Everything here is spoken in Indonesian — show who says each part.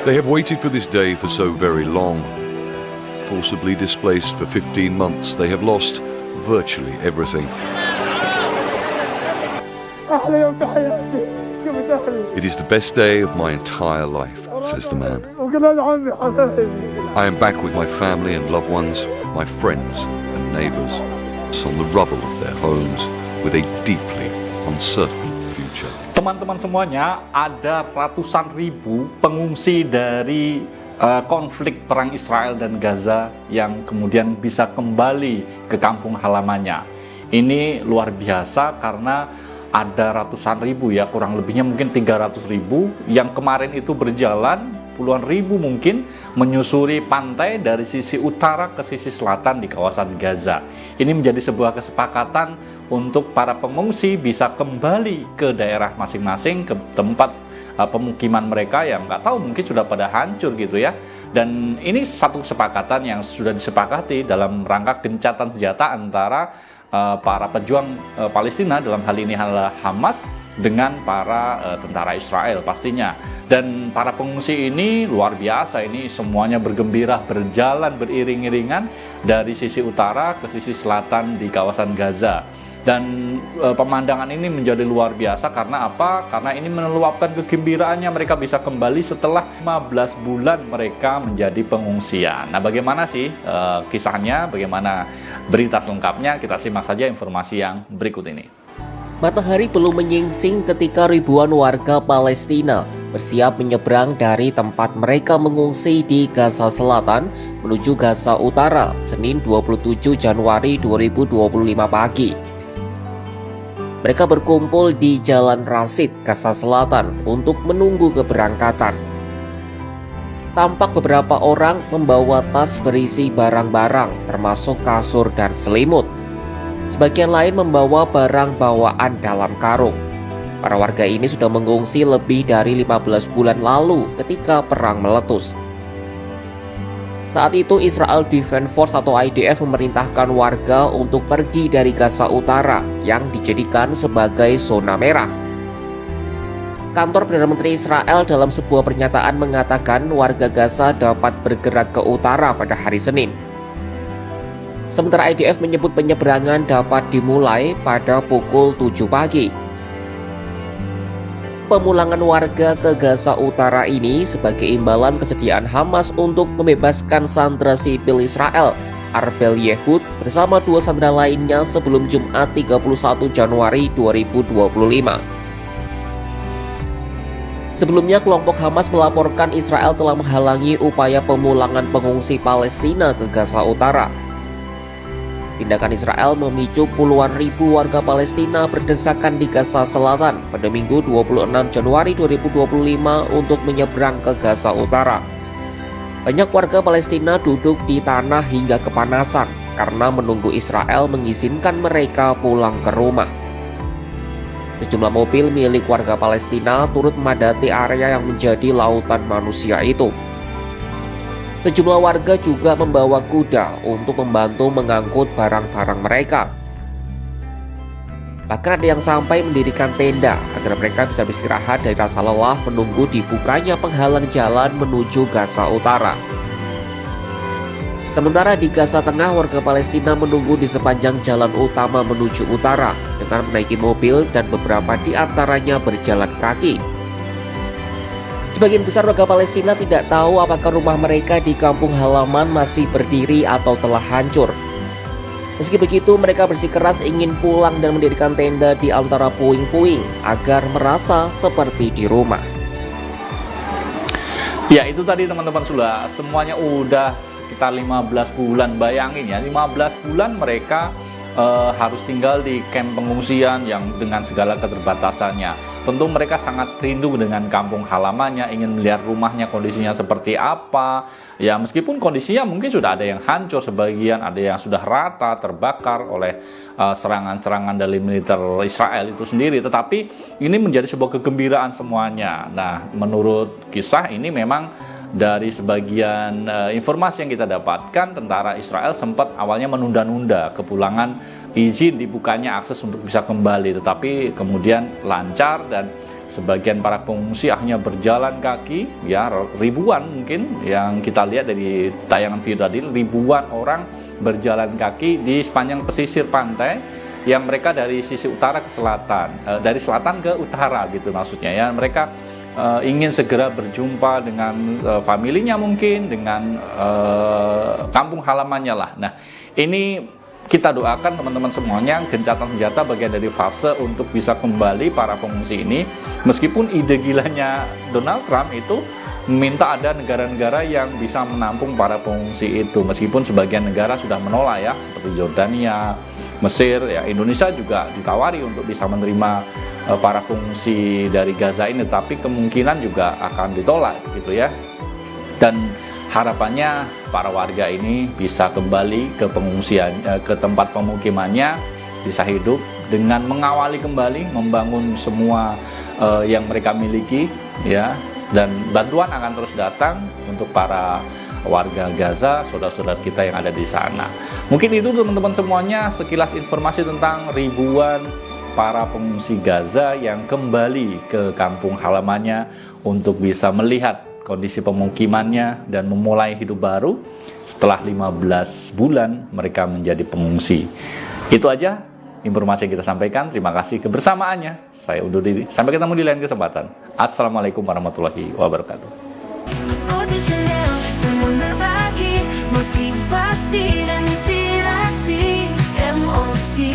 Speaker 1: They have waited for this day for so very long. Forcibly displaced for 15 months, they have lost virtually everything. It is the best day of my entire life, says the man. I am back with my family and loved ones, my friends and neighbors, on the rubble of their homes with a deeply uncertain future.
Speaker 2: Teman-teman semuanya, ada ratusan ribu pengungsi dari konflik perang Israel dan Gaza yang kemudian bisa kembali ke kampung halamannya. Ini luar biasa karena ada ratusan ribu ya, kurang lebihnya mungkin 300 ribu yang kemarin itu berjalan, puluhan ribu mungkin, menyusuri pantai dari sisi utara ke sisi selatan di kawasan Gaza. Ini menjadi sebuah kesepakatan untuk para pengungsi bisa kembali ke daerah masing-masing, ke tempat pemukiman mereka yang nggak tahu mungkin sudah pada hancur gitu ya. Dan ini satu kesepakatan yang sudah disepakati dalam rangka gencatan senjata antara para pejuang Palestina, dalam hal ini adalah Hamas, dengan para tentara Israel pastinya. Dan para pengungsi ini luar biasa, ini semuanya bergembira, berjalan beriring-iringan dari sisi utara ke sisi selatan di kawasan Gaza. Dan pemandangan ini menjadi luar biasa karena apa? Karena ini meluapkan kegembiraannya, mereka bisa kembali setelah 15 bulan mereka menjadi pengungsian. Nah, bagaimana sih kisahnya? Bagaimana berita selengkapnya? Kita simak saja informasi yang berikut ini.
Speaker 3: Matahari belum menyingsing ketika ribuan warga Palestina bersiap menyeberang dari tempat mereka mengungsi di Gaza Selatan menuju Gaza Utara, Senin 27 Januari 2025 pagi. Mereka berkumpul di Jalan Rasid, Gaza Selatan untuk menunggu keberangkatan. Tampak beberapa orang membawa tas berisi barang-barang termasuk kasur dan selimut. Sebagian lain membawa barang bawaan dalam karung. Para warga ini sudah mengungsi lebih dari 15 bulan lalu ketika perang meletus. Saat itu Israel Defense Force atau IDF memerintahkan warga untuk pergi dari Gaza Utara yang dijadikan sebagai zona merah. Kantor Perdana Menteri Israel dalam sebuah pernyataan mengatakan warga Gaza dapat bergerak ke utara pada hari Senin. Sementara IDF menyebut penyeberangan dapat dimulai pada pukul 7 pagi. Pemulangan warga ke Gaza Utara ini sebagai imbalan kesediaan Hamas untuk membebaskan sandera sipil Israel, Arbel Yehud, bersama 2 sandera lainnya sebelum Jumat 31 Januari 2025. Sebelumnya, kelompok Hamas melaporkan Israel telah menghalangi upaya pemulangan pengungsi Palestina ke Gaza Utara. Tindakan Israel memicu puluhan ribu warga Palestina berdesakan di Gaza Selatan pada Minggu 26 Januari 2025 untuk menyeberang ke Gaza Utara. Banyak warga Palestina duduk di tanah hingga kepanasan karena menunggu Israel mengizinkan mereka pulang ke rumah. Sejumlah mobil milik warga Palestina turut memadati area yang menjadi lautan manusia itu. Sejumlah warga juga membawa kuda untuk membantu mengangkut barang-barang mereka. Bahkan ada yang sampai mendirikan tenda agar mereka bisa beristirahat dari rasa lelah menunggu dibukanya penghalang jalan menuju Gaza Utara. Sementara di Gaza Tengah, warga Palestina menunggu di sepanjang jalan utama menuju utara dengan menaiki mobil dan beberapa di antaranya berjalan kaki. Sebagian besar warga Palestina tidak tahu apakah rumah mereka di kampung halaman masih berdiri atau telah hancur. Meski begitu, mereka bersikeras ingin pulang dan mendirikan tenda di antara puing-puing agar merasa seperti di rumah.
Speaker 2: Ya, itu tadi teman-teman, sudah semuanya udah sekitar 15 bulan. Bayangin ya, 15 bulan mereka harus tinggal di kamp pengungsian yang dengan segala keterbatasannya. Tentu mereka sangat rindu dengan kampung halamannya, ingin melihat rumahnya kondisinya seperti apa. Ya, meskipun kondisinya mungkin sudah ada yang hancur sebagian, ada yang sudah rata, terbakar oleh serangan-serangan dari militer Israel itu sendiri. Tetapi ini menjadi sebuah kegembiraan semuanya. Nah, menurut kisah ini memang dari sebagian informasi yang kita dapatkan, tentara Israel sempat awalnya menunda-nunda kepulangan izin dibukanya akses untuk bisa kembali, tetapi kemudian lancar dan sebagian para pengungsi akhirnya berjalan kaki, ya ribuan mungkin yang kita lihat dari tayangan video tadi, ribuan orang berjalan kaki di sepanjang pesisir pantai yang mereka dari sisi utara ke selatan, dari selatan ke utara gitu maksudnya ya. Mereka ingin segera berjumpa dengan familinya mungkin, dengan kampung halamannya lah. Nah, ini kita doakan teman-teman semuanya, gencatan senjata bagian dari fase untuk bisa kembali para pengungsi ini. Meskipun ide gilanya Donald Trump itu meminta ada negara-negara yang bisa menampung para pengungsi itu, meskipun sebagian negara sudah menolak ya, seperti Jordania, Mesir, ya Indonesia juga ditawari untuk bisa menerima para pengungsi dari Gaza ini, tapi kemungkinan juga akan ditolak gitu ya. Dan harapannya para warga ini bisa kembali ke pengungsian, ke tempat pemukimannya, bisa hidup dengan mengawali kembali, membangun semua yang mereka miliki ya. Dan bantuan akan terus datang untuk para warga Gaza, saudara-saudara kita yang ada di sana. Mungkin itu teman-teman semuanya sekilas informasi tentang ribuan para pengungsi Gaza yang kembali ke kampung halamannya untuk bisa melihat kondisi pemukimannya dan memulai hidup baru setelah 15 bulan mereka menjadi pengungsi. Itu aja informasi yang kita sampaikan. Terima kasih kebersamaannya. Saya undur diri. Sampai ketemu di lain kesempatan. Assalamualaikum warahmatullahi wabarakatuh. Motivasi dan inspirasi MOC.